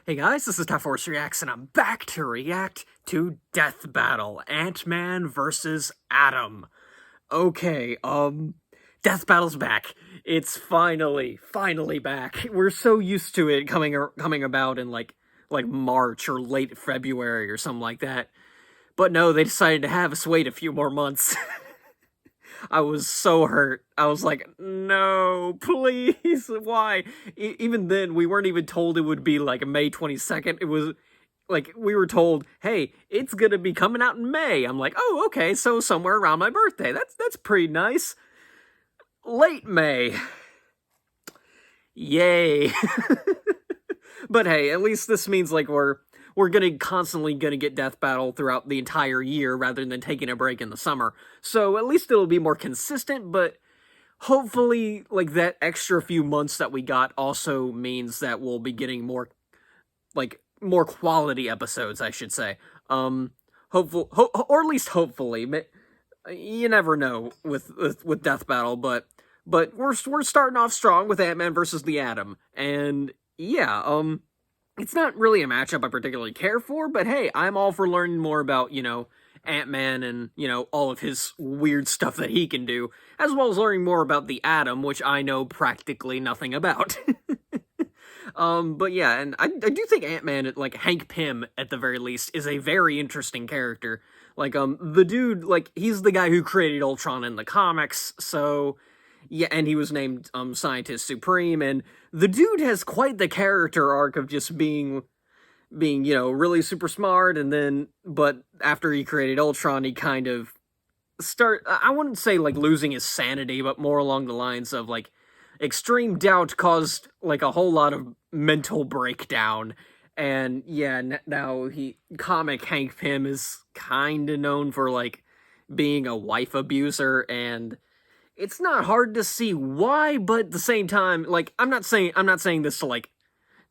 Hey guys, this is Tough Horse Reacts, and I'm back to react to Death Battle, Ant-Man versus Atom. Okay, Death Battle's back. It's finally back. We're so used to it coming about in like March or late February or something like that. But no, they decided to have us wait a few more months. I was so hurt. I was like, no, please, why? Even then, we weren't even told it would be, like, May 22nd. It was, like, we were told, hey, it's gonna be coming out in May. I'm like, oh, okay, so somewhere around my birthday. That's pretty nice. Late May. Yay. But hey, at least this means, like, we're constantly gonna get Death Battle throughout the entire year rather than taking a break in the summer. So at least it'll be more consistent, but hopefully, like, that extra few months that we got also means that we'll be getting more quality episodes, I should say. Or at least hopefully. You never know with Death Battle, but we're starting off strong with Ant-Man versus the Atom, and yeah, it's not really a matchup I particularly care for, but hey, I'm all for learning more about, Ant-Man and, all of his weird stuff that he can do, as well as learning more about the Atom, which I know practically nothing about. But yeah, and I do think Ant-Man, like, Hank Pym, at the very least, is a very interesting character. Like, the dude, like, he's the guy who created Ultron in the comics, so yeah, and he was named, Scientist Supreme, and the dude has quite the character arc of just being, really super smart, and then, but after he created Ultron, he kind of I wouldn't say, like, losing his sanity, but more along the lines of, like, extreme doubt caused, like, a whole lot of mental breakdown, and yeah, now comic Hank Pym is kinda known for, like, being a wife abuser, and it's not hard to see why, but at the same time, like, I'm not saying this to, like,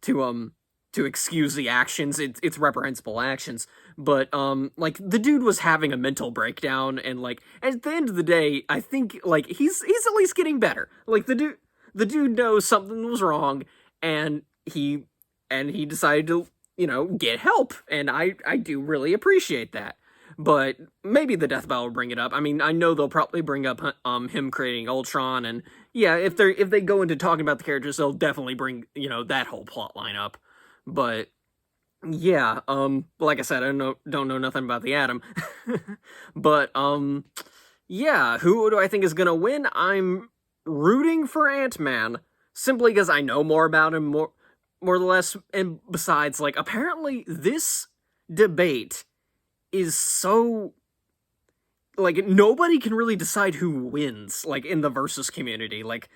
to excuse the actions. It's reprehensible actions, but like, the dude was having a mental breakdown, and, like, at the end of the day, I think, like, he's at least getting better. Like, the dude knows something was wrong, and he decided to, get help, and I do really appreciate that. But maybe the Death Battle will bring it up. I mean, I know they'll probably bring up him creating Ultron, and yeah, if they go into talking about the characters, they'll definitely bring, that whole plot line up. But yeah, like I said, I don't know nothing about the Atom. But yeah, who do I think is gonna win? I'm rooting for Ant-Man, simply because I know more about him, more or less, and besides, like, apparently this debate is so, like, nobody can really decide who wins, like, in the versus community. Like,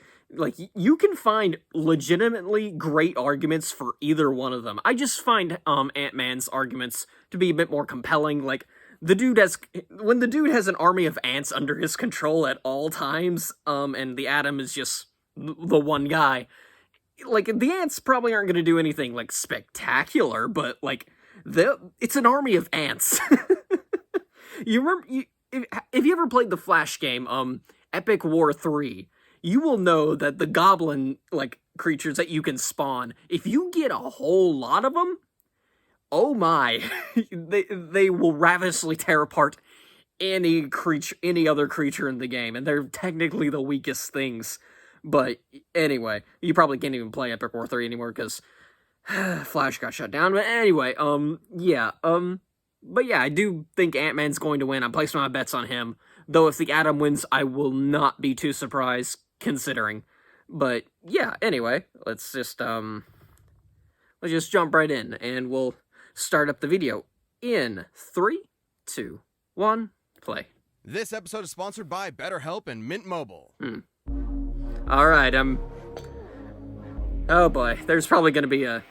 you can find legitimately great arguments for either one of them. I just find, Ant-Man's arguments to be a bit more compelling. Like, when the dude has an army of ants under his control at all times, and the Atom is just the one guy, like, the ants probably aren't gonna do anything, like, spectacular, but, like, it's an army of ants. You remember, if you ever played the Flash game, Epic War 3, you will know that the goblin, like, creatures that you can spawn, if you get a whole lot of them, oh my, they will ravenously tear apart any other creature in the game, and they're technically the weakest things. But anyway, you probably can't even play Epic War 3 anymore, because Flash got shut down. But anyway, yeah, but yeah, I do think Ant-Man's going to win. I'm placing my bets on him. Though if the Atom wins, I will not be too surprised, considering. But yeah, anyway, let's just jump right in, and we'll start up the video in 3, 2, 1, play. This episode is sponsored by BetterHelp and Mint Mobile. Alright, oh boy, there's probably gonna be a...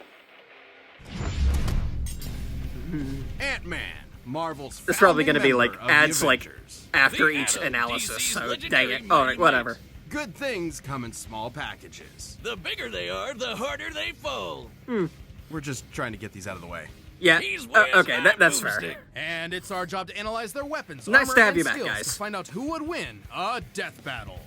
Ant-Man, Marvel's There's probably founding gonna be, like, member of ads, the like, Avengers. after The each Atom, analysis, DC's so dang legendary it. Alright, whatever. Good things come in small packages. The bigger they are, the harder they fall. We're just trying to get these out of the way. Yeah, He's where's okay, my that's fair. boomstick? And it's our job to analyze their weapons, Nice armor, to have and you back, skills guys. to find out who would win a death battle.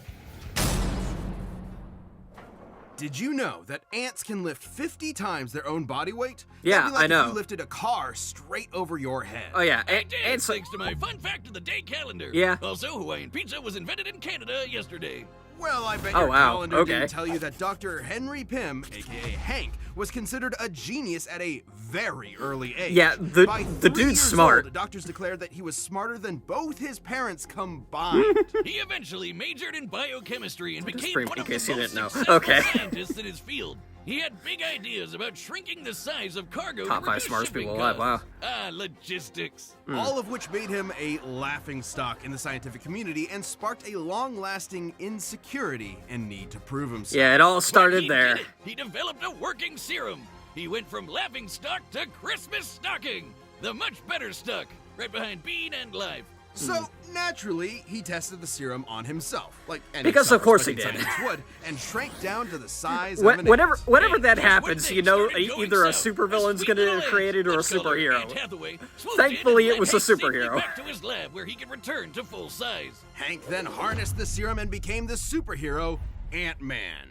Did you know that ants can lift 50 times their own body weight? Yeah, That'd be like I know. If you lifted a car straight over your head. Oh yeah, I did, ants. thanks to my fun fact of the day calendar. Yeah. Also, Hawaiian pizza was invented in Canada yesterday. Well, I bet Oh, your wow, calendar okay. didn't tell you that Dr. Henry Pym, aka Hank, was considered a genius at a very early age. Yeah, By the 3 dude's years smart. Old, doctors declared that he was smarter than both his parents combined. He eventually majored in biochemistry and is became pretty- one in of the case you most didn't know. successful Okay. scientists in his field. He had big ideas about shrinking the size of cargo Top to 5 reduce smartest shipping people alive, costs. wow. Ah, logistics. All of which made him a laughing stock in the scientific community and sparked a long-lasting insecurity and need to prove himself. Yeah, it all When started he there. did it, he developed a working serum. He went from laughing stock to Christmas stocking. The much better stock, right behind Bean and Live. So, naturally, he tested the serum on himself, like any Because of course he self-respecting did. scientist would, and shrank down to the size of an Whenever ant. whenever Hey, that just when happens, things you know started going either a south, supervillain's sweet gonna little create it or a Let's call her Aunt superhero. Hathaway, swooped Thankfully, in and it was led a Hank safely superhero. back to his lab where he could return to full size. Hank then harnessed the serum and became the superhero Ant-Man.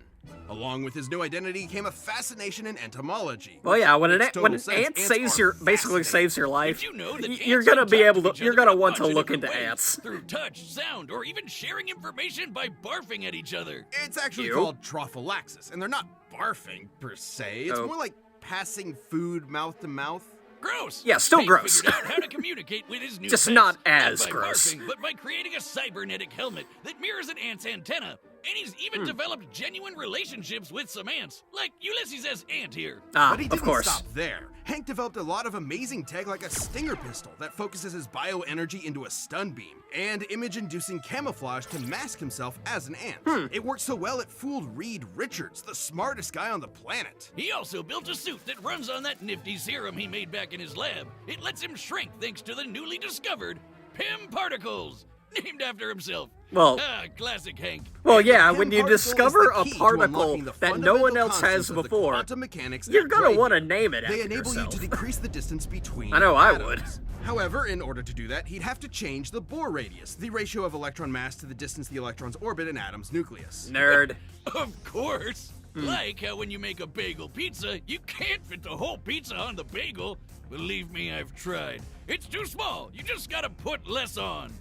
Along with his new identity came a fascination in entomology. Well, yeah, when Makes when total sense. ant Ants saves are your basically fascinating. saves your life, Did you know that you're ants gonna can be talk able to to each you're other gonna in a want to bunch of look into different ways, ants. through touch, sound, or even sharing information by barfing at each other. It's actually Ew. called trophallaxis, and they're not barfing per se. It's Oh. more like passing food mouth to mouth. Gross. Yeah, still Hank gross. figured out how to communicate with his new Just pets, not as by gross. barfing, but by creating a cybernetic helmet that mirrors an ant's antenna. And he's even Hmm. developed genuine relationships with some ants, like Ulysses S. Ant here. Ah, But he of didn't course. stop there. Hank developed a lot of amazing tech like a stinger pistol that focuses his bioenergy into a stun beam, and image-inducing camouflage to mask himself as an ant. Hmm. It worked so well it fooled Reed Richards, the smartest guy on the planet. He also built a suit that runs on that nifty serum he made back in his lab. It lets him shrink thanks to the newly discovered Pym particles, named after himself. Well- Classic Hank. Well, yeah, The when Pym you particle is discover the a key to particle unlocking the that no one fundamental else has constants of the before, quantum mechanics you're that gonna drive want to you. name it They after enable yourself. you to decrease the distance between I know I atoms. would. However, in order to do that, he'd have to change the Bohr radius, the ratio of electron mass to the distance the electrons orbit an atom's nucleus. Nerd. Of course. Hmm. Like how when you make a bagel pizza, you can't fit the whole pizza on the bagel. Believe me, I've tried. It's too small. You just gotta put less on.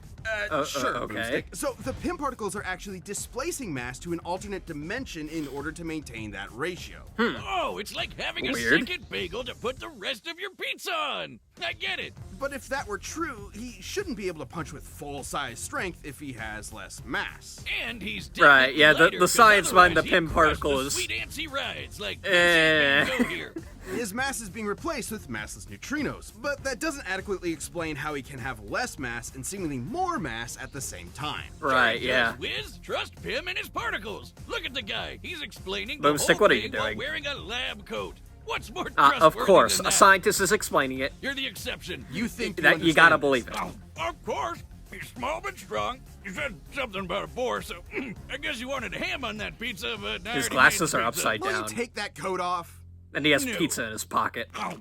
Sure, okay. Boomstick. So the Pym particles are actually displacing mass to an alternate dimension in order to maintain that ratio. Oh, it's like having a Weird. second bagel to put the rest of your pizza on. I get it. But if that were true, he shouldn't be able to punch with full-size strength if he has less mass. And he's Right, yeah, definitely lighter, the 'cause science behind the otherwise Pym he'd crush particle the is- sweet antsy rides like Eh. Go here. His mass is being replaced with massless neutrinos, but that doesn't adequately explain how he can have less mass and seemingly more mass at the same time. Right, Sorry, yeah. Wiz, trust Pym and his particles. Look at the guy. He's explaining Boomstick, the whole what are you thing while doing? wearing a lab coat. What's more Of trustworthy course, than a that? scientist is explaining it. You're the exception. You think That you gotta understand believe this. it. Oh, of course. He's small but strong. You said something about a boar, so I guess you wanted ham on that pizza, but I His already glasses made the are pizza. upside Will you down, take that coat off? and he has No. pizza in his pocket. Oh,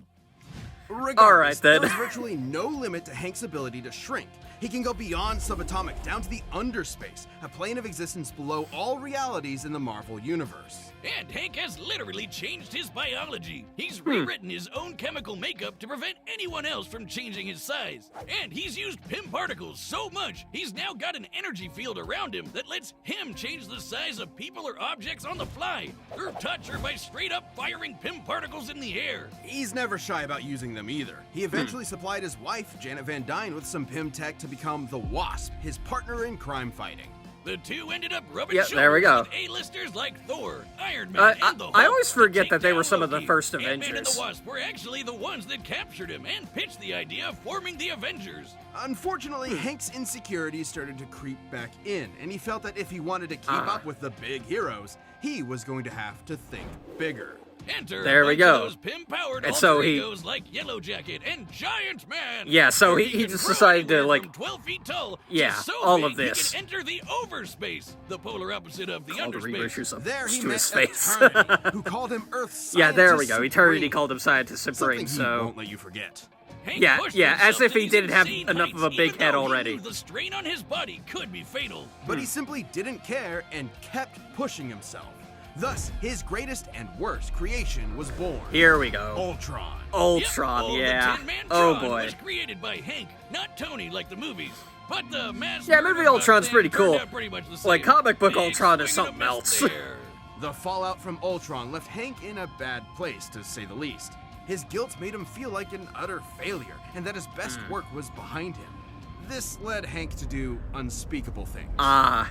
Regardless, All right, then. There's virtually no limit to Hank's ability to shrink. He can go beyond subatomic down to the underspace, a plane of existence below all realities in the Marvel Universe. and Hank has literally changed his biology. He's rewritten his own chemical makeup to prevent anyone else from changing his size. And he's used Pym particles so much, he's now got an energy field around him that lets him change the size of people or objects on the fly, through touch or by straight up firing Pym particles in the air. He's never shy about using them either. He eventually supplied his wife, Janet Van Dyne, with some Pym tech to become the Wasp, his partner in crime fighting. The two ended up rubbing Yeah, shoulders there we go. with A-listers like Thor, Iron Man, and the Hulk. I always forget to that they take were down some of the Loki. first Ant-Man and Avengers. the Wasp were actually the ones that captured him and pitched the idea of forming the Avengers. Unfortunately, Hank's insecurities started to creep back in, and he felt that if he wanted to keep up with the big heroes, he was going to have to think bigger. Enter There a we bunch go. of those Pym-powered And so alter he- egos like Yellow Jacket and Giant Man. Yeah, so where he can just grow decided to, anywhere like- from 12 feet tall to Yeah, so all of big this. He can enter the overspace, the polar opposite of the All the underspace. reboots of There he to met his face. Eternity, who called him Earth's Yeah, there we Scientist go. Eternity Supreme, called him Scientist something Supreme, he so... won't let you forget. Hank Yeah, pushed yeah, as himself if to he these didn't have insane enough of a heights, big even head though he already. knew the strain on his body could be fatal. But he simply didn't care and kept pushing himself. Thus, his greatest and worst creation was born. Here we go. Ultron. Ultron, Yep, yeah. The Tin Man Oh Tron boy. was created by Hank, not Tony like the movies. But the mass Yeah, murder movie Ultron's thing pretty turned cool. out pretty much the same. Like, comic book Big Ultron is swing and something a else. miss there. The fallout from Ultron left Hank in a bad place, to say the least. His guilt made him feel like an utter failure, and that his best work was behind him. This led Hank to do unspeakable things. Ah,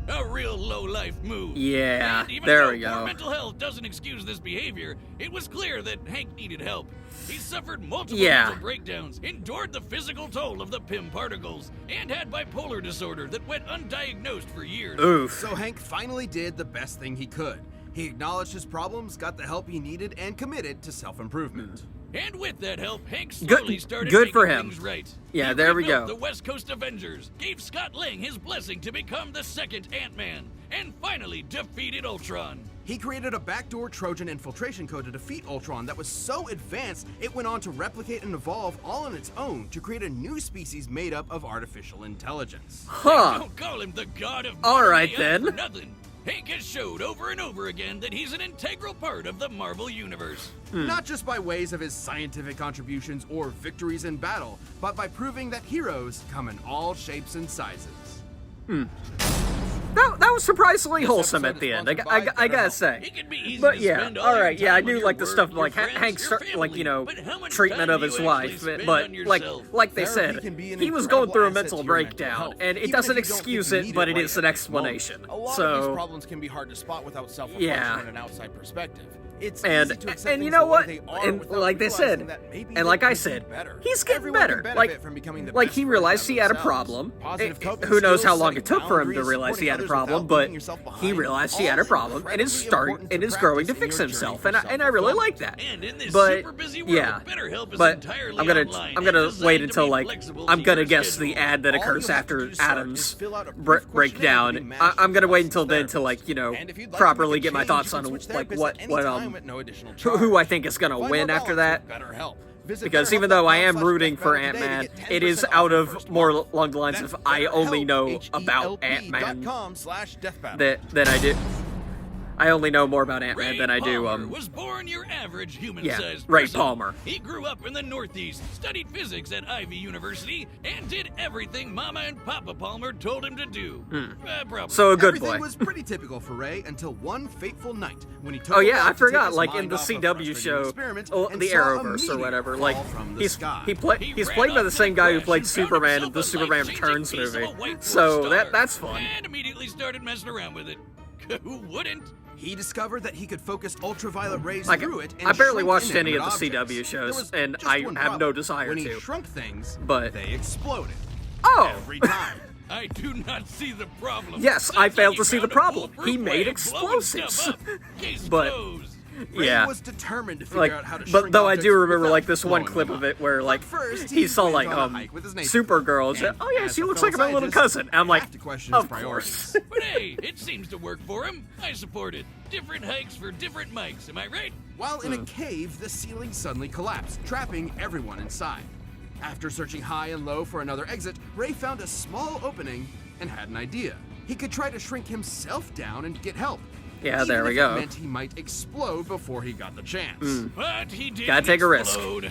A real low-life move. yeah, And even there though we poor go. mental health doesn't excuse this behavior, it was clear that Hank needed help. He suffered multiple Yeah. mental breakdowns, endured the physical toll of the Pym particles, and had bipolar disorder that went undiagnosed for years. Oof. So Hank finally did the best thing he could. He acknowledged his problems, got the help he needed, and committed to self-improvement. And with that help, Hank slowly started good for making him. things right. Yeah, He there we rebuilt go. The West Coast Avengers, gave Scott Lang his blessing to become the second Ant-Man, and finally defeated Ultron. He created a backdoor Trojan infiltration code to defeat Ultron that was so advanced, it went on to replicate and evolve all on its own to create a new species made up of artificial intelligence. Huh. Don't call him the god of All modern right, AI then. for nothing. Hank has showed over and over again that he's an integral part of the Marvel Universe. Not just by ways of his scientific contributions or victories in battle, but by proving that heroes come in all shapes and sizes. That was surprisingly wholesome at the end. I gotta It say. can be easy But to yeah, spend all all your right, yeah, I time on knew your like the work, stuff your like friends, Hank's your like family, but how much treatment time of do his you wife, actually spend but on yourself? like they Therapy said, can be an he was going incredible through a asset mental to your mental breakdown, health, and it even doesn't if you don't excuse think you it, need but it right is an at this moment. explanation. A lot of these So problems can be hard to spot without self-reflection Yeah. and an outside perspective. It's and easy to accept and you things know the way what? they are And without like they realizing said, that maybe and they like I could be said, better. he's getting Everyone better. can benefit Like from becoming the like best he version realized of he had a themselves. problem. Positive coping Who knows how skills, long it setting took for him to boundaries, realize he had a supporting problem, others but without leaving yourself he behind, realized he all had a problem, and is incredibly important to growing to practice in fix your himself, journey and for I really self-improvement. like that. And in this But super busy world, yeah, BetterHelp is but entirely I'm gonna online and wait designed to until be like flexible I'm to gonna your guess the schedule. ad that All you occurs have to after do to start is Adam's fill out a brief questionnaire to be breakdown. matched with I'm gonna a wait licensed until then to therapist. like And if you'd like to properly make a get my change, thoughts you on can switch like therapists what at any what time at no additional who charge. I think is gonna Find win more after balance that. with BetterHelp. Visit Because even though I am rooting for BetterHelp.com/deathbattle today to Ant-Man, get it is 10% out off your of first more month. along the lines That's of I only know BetterHelp, about Ant-Man HELP.com/deathbattle. than I do. I only know more about Ant-Man Ray than I do Palmer was born your average human-sized yeah, Ray person. Palmer. He grew up in the Northeast, studied physics at Ivy University, and did everything Mama and Papa Palmer told him to do. Probably. So a good Everything boy. was pretty typical for Ray until one fateful night when he took Oh a yeah, walk I to forgot. take his Like in mind the off a CW frustrating show, experiment and the saw a Arrowverse or meteor whatever. fall Like from the he's sky. he He he's ran played by up the to same guy who crash played and found Superman in himself the a Superman life-changing Returns piece of a movie. white dwarf So star, that's fun. And immediately started messing around with it. Who wouldn't? He discovered that he could focus ultraviolet rays Like, through it and I barely shrink watched any inanimate of the objects. CW shows, There was and just I one have no problem. desire when he to. shrunk things, But- they exploded. Oh! Every time. I do not see the problem. Yes, Sounds I like failed you to see the found a problem. foolproof He way made of blowing explosives. stuff up. Case But- closed. Ray Yeah. was determined to figure Like, out how to but shrink though I do objects remember without like this one blowing clip them of up. it where like first, he saw went like on a hike with his nature Supergirl and said, and "Oh yeah, as she a looks fellow like my little scientist, cousin." And I'm you like, have to question his "Of priorities." course." But hey, it seems to work for him. I support it. Different hikes for different mics, am I right? While in a cave, the ceiling suddenly collapsed, trapping everyone inside. After searching high and low for another exit, Ray found a small opening and had an idea. He could try to shrink himself down and get help. Yeah, even there we if go. It meant he might explode before he got the chance. But he did Gotta take a risk. explode.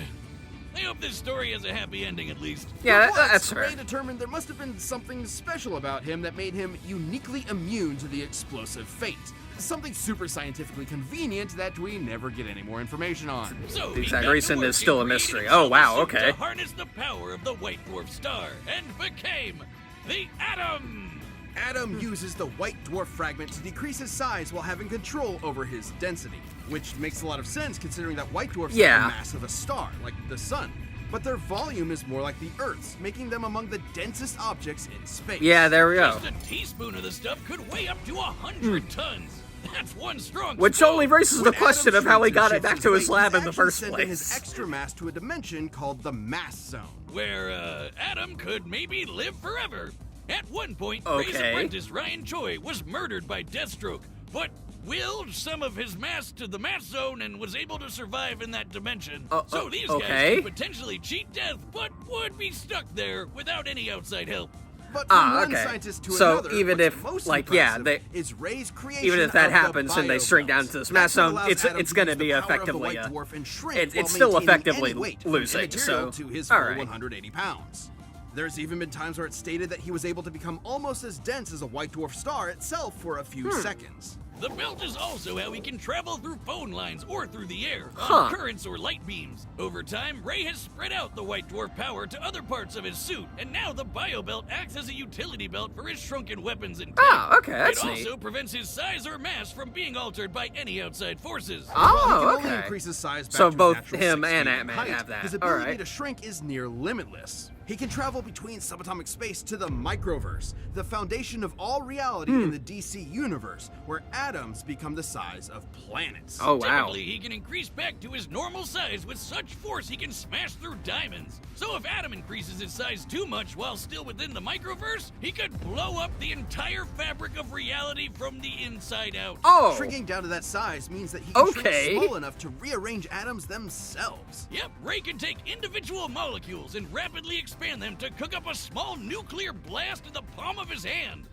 I hope this story has a happy ending at least. Yeah, For once, that's fair. Ray determined there must have been something special about him that made him uniquely immune to the explosive fate. Something super scientifically convenient that we never get any more information on. So The he exact got to reason work is still a in mystery. creating Oh, wow, himself a suit okay. To harness the power of the white dwarf star and became the Atom. Adam uses the white dwarf fragment to decrease his size while having control over his density, which makes a lot of sense considering that white dwarfs Yeah. have the mass of a star, like the sun. But their volume is more like the Earth's, making them among the densest objects in space. Yeah, there we go. Just a teaspoon of the stuff could weigh up to 100 tons. That's one strong Which spoon. only raises the When question Adam of how he shrinks got and it back shifts to his his weight, lab he's in the actually first sending his place. extra mass to a dimension called the mass zone. Where Adam could maybe live forever. At one point, Ray's Okay. apprentice Ryan Choi was murdered by Deathstroke, but willed some of his mass to the mass zone and was able to survive in that dimension. So these okay. guys could potentially cheat death, but would be stuck there without any outside help. But from one okay. scientist to So another, even what's if, most like, yeah, impressive is Ray's creation even if that of the happens and they shrink down biobelt. to the smash That's what zone, allows Adam it's to going to use the be power of the effectively, white dwarf and shrink it's while still maintaining effectively any weight from losing, immaterial so, to his full alright. 180 pounds. There's even been times where it's stated that he was able to become almost as dense as a white dwarf star itself for a few seconds. The belt is also how he can travel through phone lines or through the air, Huh. on currents or light beams. Over time, Ray has spread out the white dwarf power to other parts of his suit, and now the biobelt acts as a utility belt for his shrunken weapons and tech. Oh, okay, that's It neat. also prevents his size or mass from being altered by any outside forces. While he Oh, can only okay. increase his size back So to his both natural him 6 and feet in Ant-Man height, have that. His ability Alright. to shrink is near limitless. He can travel between subatomic space to the microverse, the foundation of all reality in the DC universe, where atoms become the size of planets. Oh, wow. Typically, he can increase back to his normal size with such force he can smash through diamonds. So if Adam increases his size too much while still within the microverse, he could blow up the entire fabric of reality from the inside out. Oh, Shrinking down to that size means that he can Okay. shrink small enough to rearrange atoms themselves. Yep, Ray can take individual molecules and rapidly expand them to cook up a small nuclear blast in the palm of his hand.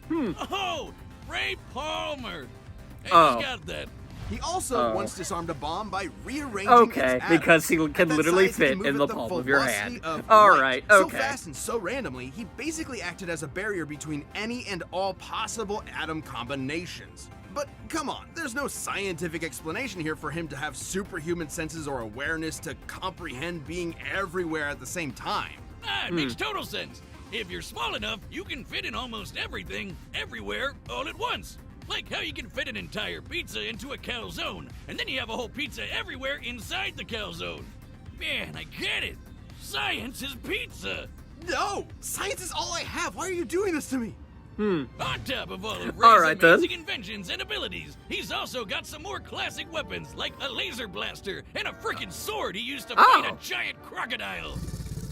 Oh, Ray Palmer. Hey, Oh. he's got that. He also Oh. once disarmed a bomb by rearranging okay, its atoms. because he At can that literally size, he can fit move in at the the palm of your velocity hand. of All light. right, So okay. fast and so randomly, he basically acted as a barrier between any and all possible atom combinations. But come on, there's no scientific explanation here for him to have superhuman senses or awareness to comprehend being everywhere at the same time. Ah, it makes total sense. If you're small enough, you can fit in almost everything, everywhere, all at once. Like how you can fit an entire pizza into a calzone, and then you have a whole pizza everywhere inside the calzone. Man, I get it. Science is pizza. No! Science is all I have! Why are you doing this to me? On top of all of All Ray's right, then. amazing inventions and abilities, he's also got some more classic weapons, like a laser blaster and a freaking sword he used to fight Oh. a giant crocodile.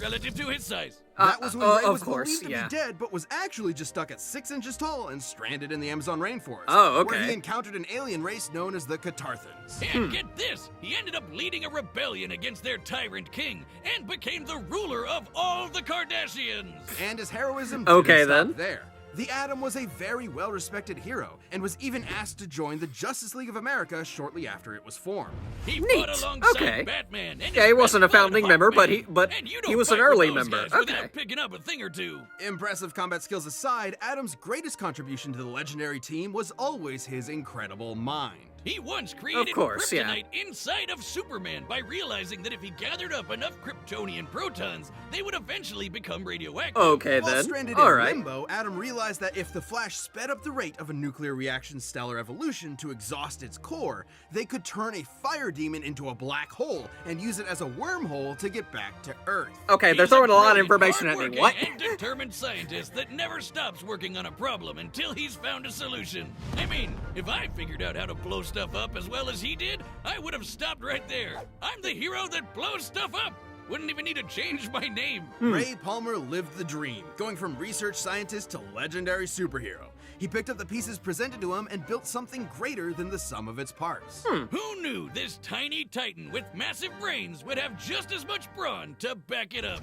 Relative to his size. That was when Ray of was course, believed to yeah. be dead, but was actually just stuck at 6 inches tall and stranded in the Amazon rainforest. Oh, Where he okay. encountered an alien race known as the Catarthans. And get this, he ended up leading a rebellion against their tyrant king and became the ruler of all the Kardashians. And his heroism Okay, didn't stop then. there. The Atom was a very well-respected hero and was even asked to join the Justice League of America shortly after it was formed. He Neat. fought alongside Okay. Batman. And Yeah, his he wasn't a best bud, founding member, but Hawkman. but And you he don't was an fight with early those member. guys Okay. without picking up a thing or two. Impressive combat skills aside, Atom's greatest contribution to the legendary team was always his incredible mind. He once created course, yeah. kryptonite inside of Superman by realizing that if he gathered up enough Kryptonian protons, they would eventually become radioactive. Okay, While then. stranded All in right. limbo, Atom realized that if the Flash sped up the rate of a nuclear reaction's stellar evolution to exhaust its core, they could turn a fire demon into a black hole and use it as a wormhole to get back to Earth. Okay, they're He's a throwing a lot of brilliant, information at me. hard-working, What? And determined scientist that never stops working on a problem until he's found a solution. I mean, if I figured out how to blow stuff up as well as he did, I would have stopped right there. I'm the hero that blows stuff up. Wouldn't even need to change my name. Ray Palmer lived the dream, going from research scientist to legendary superhero. He picked up the pieces presented to him and built something greater than the sum of its parts. Who knew this tiny titan with massive brains would have just as much brawn to back it up?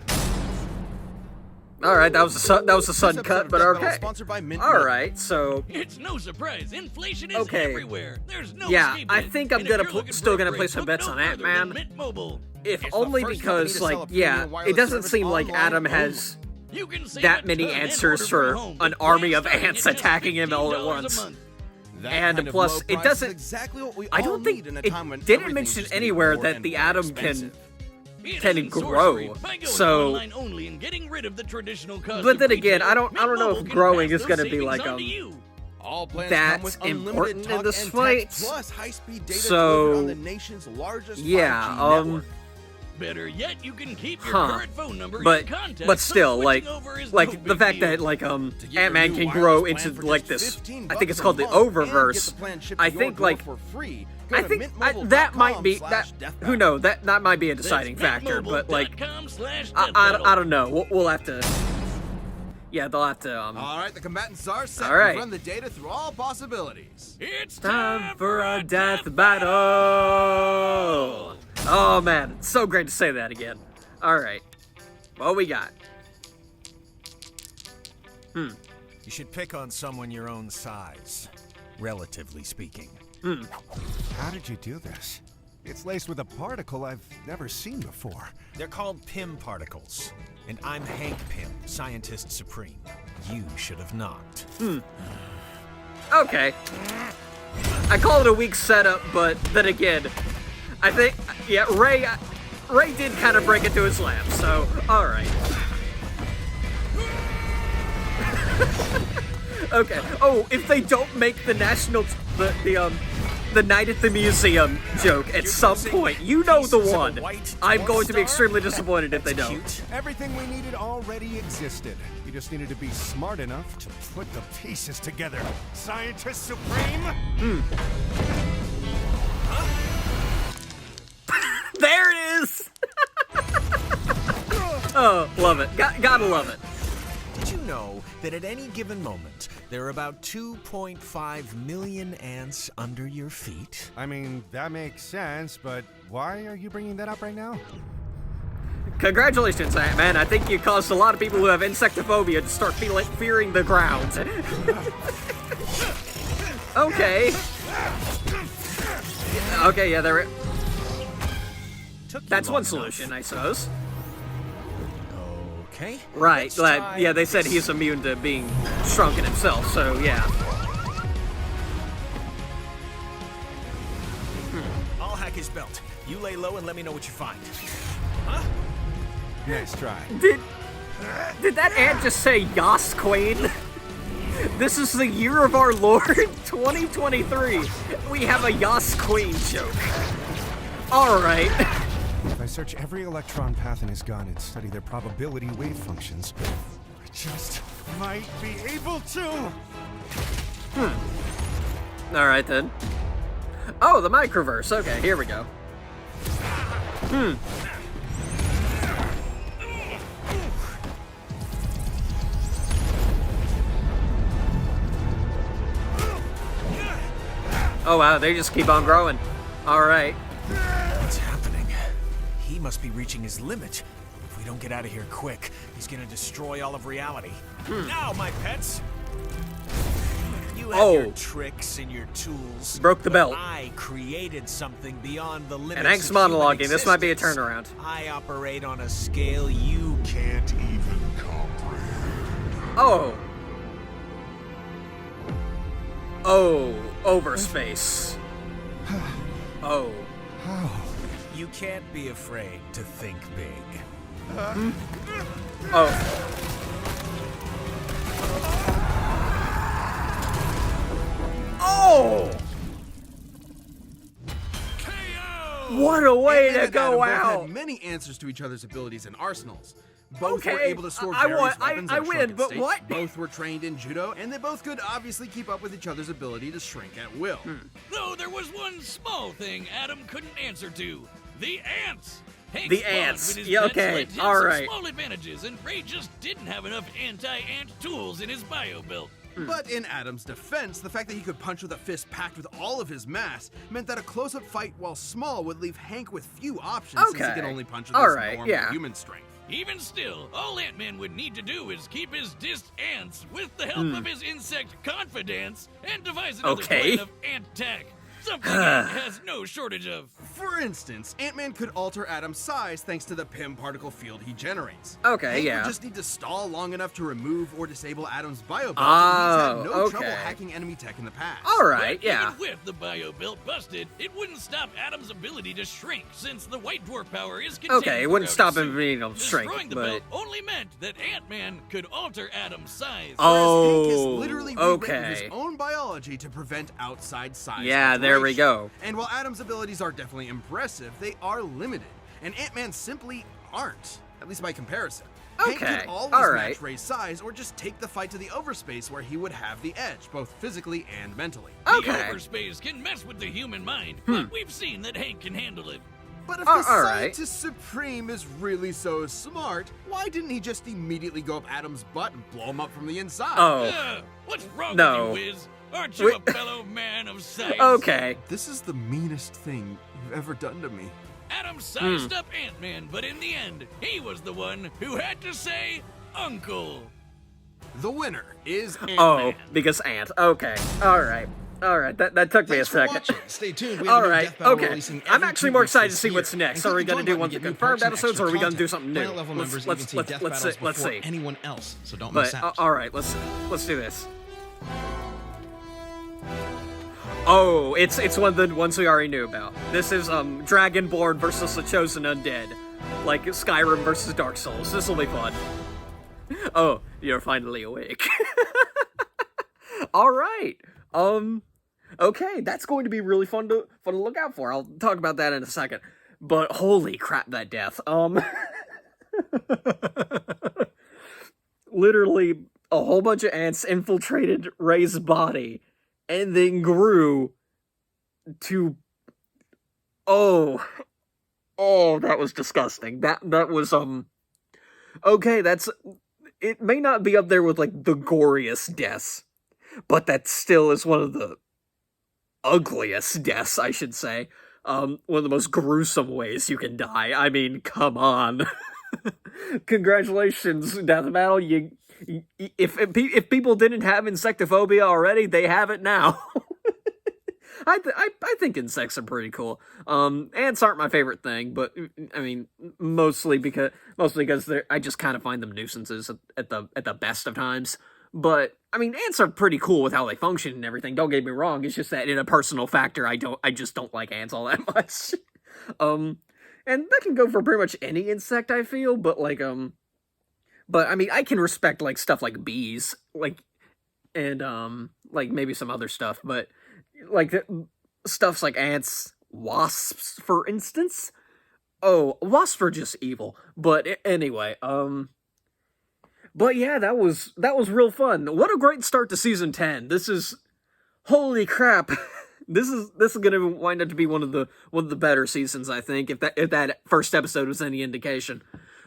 All right, that was a sun This cut, episode of but Death Battle okay. Sponsored by Mint All Mobile. right, so It's no surprise, inflation is Okay. everywhere. There's no Yeah, escaping I it. think I'm And if gonna you're pl- looking still for a gonna break, place some look bets no on further Ant-Man. than Mint Mobile. if It's the only first because, company to sell like, a yeah, premium wireless it doesn't service seem like online Adam only. has You can save that a many ton and answers order for from home an with army plans of starting ants at just attacking him all at $15 a once. month. That And kind of plus, low it price doesn't- is exactly what we I all don't think need in a it time when didn't everything's mention just getting anywhere more that and the more Atom expensive. It can isn't grow, sorcery. By going so- online only and getting rid of the traditional cost But of then again, retail, I don't know Mint if Mobile can growing pass is gonna those be savings like, on to you. All plans That's come with unlimited important in talk this and fight. text plus high-speed data So, delivered on the nation's largest yeah, 5G network. Better yet, you can keep your Huh. current phone number but in contact. but so still, like switching over is no the big fact deal. that like get your Ant-Man new can wireless grow plan into for like just this. $15 I think it's a called the month and get Oververse. the plan shipped I to your think door like for free. Go I to think that might be that. mintmobile.com/deathbattle. Who knows? That might be a That's deciding factor. But like mintmobile.com/deathbattle. I don't know. We'll have to. Yeah, they'll have to. All right, the combatants are set. All right. We've run the data through all possibilities. It's Time for a death battle! Oh man, it's so great to say that again. Alright. What we got? You should pick on someone your own size, relatively speaking. How did you do this? It's laced with a particle I've never seen before. They're called Pym particles. And I'm Hank Pym, Scientist Supreme. You should have knocked. Okay. I call it a weak setup, but then again, I think, yeah, Ray did kind of break into his lap, so, alright. Okay. Oh, if they don't make the the night at the museum joke at some point, you know the one. I'm going to be extremely disappointed if they don't. Everything we needed already existed. You just needed to be smart enough to put the pieces together. Scientist Supreme? There it is! Oh, love it. Gotta love it. Did you know that at any given moment, there are about 2.5 million ants under your feet? I mean, that makes sense, but why are you bringing that up right now? Congratulations, Ant-Man. I think you caused a lot of people who have insectophobia to start fearing the ground. Okay. Okay, yeah, that's one solution, I suppose. Okay. Right, yeah, they said he's immune to being shrunken himself, so yeah. I'll hack his belt. You lay low and let me know what you find. Huh? Nice try. Did that ant just say Yas Queen? This is the year of our Lord, 2023. We have a Yas Queen joke. Alright. If I search every electron path in his gun and study their probability wave functions, I just might be able to. Alright then. Oh, the microverse. Okay, here we go. Oh wow, they just keep on growing. Alright. What's happening? He must be reaching his limit. If we don't get out of here quick, he's gonna destroy all of reality. Now, my pets! You have your tricks and your tools. Broke the belt. I created something beyond the limits And Hank's of human monologuing. This might be a existence. turnaround. I operate on a scale you can't even comprehend. Oh. Oh, overspace. Oh. You can't be afraid to think big. Oh. Oh! What a way Ant-Man to and go Adam both out! had many answers to each other's abilities and arsenals. Both were Okay, able to store I various won- weapons I at a win, shrunken but state. what? Both were trained in judo, and they both could obviously keep up with each other's ability to shrink at will. Though there was one small thing Adam couldn't answer to: the ants. Hank The spawned ants. with his Yeah, pets okay, lent him all some right. small advantages, and Ray just didn't have enough anti-ant tools in his bio belt. But in Adam's defense, the fact that he could punch with a fist packed with all of his mass meant that a close-up fight while small would leave Hank with few options since he Okay. could only punch with All his right, normal yeah. human strength. Even still, all Ant-Man would need to do is keep his dissed ants with the help of his insect confidence and devise another Okay. plan of ant-tack. Something Ant has no shortage of. For instance, Ant-Man could alter Adam's size thanks to the Pym particle field he generates. Okay, Hank yeah. would just need to stall long enough to remove or disable Adam's bio belt, Oh, and he's had no trouble okay. hacking enemy tech in the past. Alright, But yeah. even with the bio belt busted, it wouldn't stop Adam's ability to shrink, since the white dwarf power is contained. Okay, it wouldn't throughout stop his him suit. being able to shrink, Destroying the but... belt only meant that Ant-Man could alter Adam's size. Oh, Hank has literally rewritten okay. his own biology to prevent outside size Yeah, there we alteration. go. And while Adam's abilities are definitely impressive, they are limited, and Ant-Man simply aren't, at least by comparison. Hank Okay, could always alright. match Ray's size or just take the fight to the overspace where he would have the edge, both physically and mentally. Okay. The overspace can mess with the human mind, but we've seen that Hank can handle it. But if Oh, the alright. Scientist Supreme is really so smart, why didn't he just immediately go up Adam's butt and blow him up from the inside? Ugh, what's wrong No. with you, Wiz? Aren't you a fellow man of science? Okay. This is the meanest thing you've ever done to me. Adam sized up Ant-Man, but in the end, he was the one who had to say, Uncle. The winner is Ant-Man. Oh, because Ant. Okay. Alright. Alright, that took me a Thanks for second. watching. Stay tuned. We have a new Alright, Death Battle okay. releasing I'm every actually 2 more weeks excited to this see what's year. next. And Are we click the gonna do join ones button with to get new confirmed perks and episodes, or extra are we gonna do content. something new? Planet level members even see Death Battles let's before see. anyone else, so don't But miss out. alright, let's do this. Oh, it's one of the ones we already knew about. This is Dragonborn versus the Chosen Undead, like Skyrim versus Dark Souls. This will be fun. Oh, you're finally awake. All right. Okay, that's going to be really fun to look out for. I'll talk about that in a second. But holy crap, that death. Literally a whole bunch of ants infiltrated Ray's body and then grew to oh, that was disgusting. That was okay, it may not be up there with like the goriest deaths, but that still is one of the ugliest deaths, I should say. One of the most gruesome ways you can die. I mean, come on. Congratulations, Death Battle. If people didn't have insectophobia already, they have it now. I think insects are pretty cool. Ants aren't my favorite thing, but I mean, mostly because I just kind of find them nuisances at the best of times. But I mean, ants are pretty cool with how they function and everything. Don't get me wrong. It's just that in a personal factor, I just don't like ants all that much. And that can go for pretty much any insect, I feel. But like but I mean, I can respect like stuff like bees, and like maybe some other stuff, but like stuffs like ants, wasps, for instance. Oh, wasps are just evil. But anyway, but yeah, that was real fun. What a great start to season 10. This is holy crap. This is gonna wind up to be one of the better seasons, I think, if that first episode was any indication.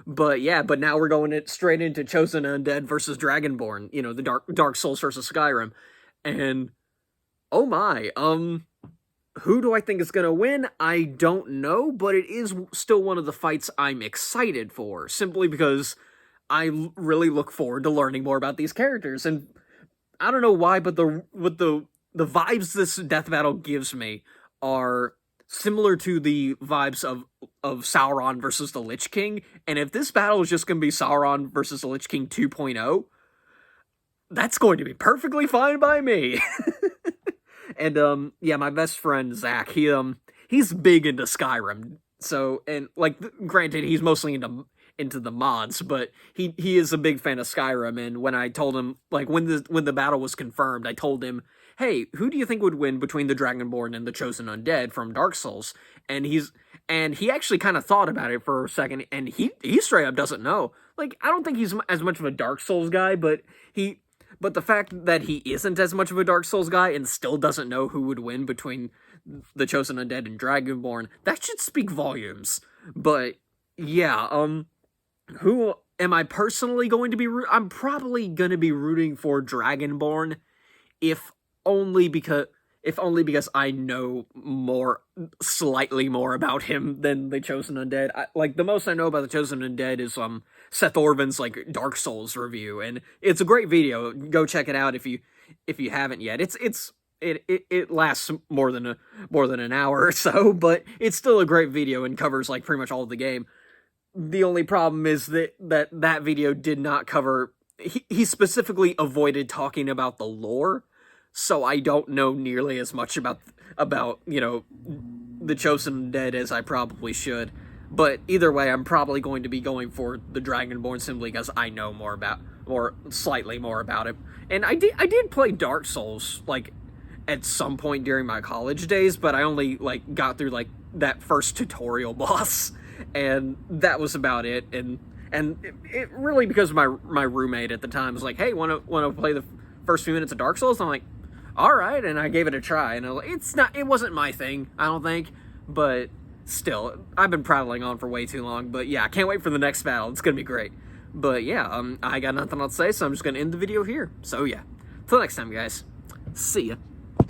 But yeah, but now we're going straight into Chosen Undead versus Dragonborn. You know, the Dark Souls versus Skyrim, and oh my, who do I think is gonna win? I don't know, but it is still one of the fights I'm excited for, simply because I really look forward to learning more about these characters, and I don't know why, but the vibes this death battle gives me are similar to the vibes of Sauron versus the Lich King, and if this battle is just going to be Sauron versus the Lich King 2.0, that's going to be perfectly fine by me. And yeah, my best friend Zach, he's big into Skyrim. So, and like, granted, he's mostly into the mods, but he is a big fan of Skyrim. And when I told him, like, when the battle was confirmed, I told him, hey, who do you think would win between the Dragonborn and the Chosen Undead from Dark Souls? And he actually kind of thought about it for a second, and he straight up doesn't know. Like, I don't think he's as much of a Dark Souls guy, but the fact that he isn't as much of a Dark Souls guy and still doesn't know who would win between the Chosen Undead and Dragonborn, that should speak volumes. But yeah, who am I personally going to be I'm probably going to be rooting for Dragonborn, if only because I know slightly more about him than the Chosen Undead. Like, the most I know about the Chosen Undead is Seth Orvin's like Dark Souls review, and it's a great video. Go check it out if you haven't yet. It lasts more than an hour or so, but it's still a great video and covers like pretty much all of the game. The only problem is that video did not cover. He specifically avoided talking about the lore, so I don't know nearly as much about you know, the Chosen Dead as I probably should. But either way, I'm probably going to be going for the Dragonborn simply because I know slightly more about it. And I did play Dark Souls like at some point during my college days, but I only like got through like that first tutorial boss, and that was about it. And it really, because my roommate at the time was like, "Hey, want to play the first few minutes of Dark Souls?" And I'm like, all right, and I gave it a try, and it wasn't my thing, I don't think, but still, I've been prattling on for way too long. But yeah, I can't wait for the next battle. It's gonna be great. But yeah, I got nothing else to say, so I'm just gonna end the video here. So yeah, till next time, guys. See ya.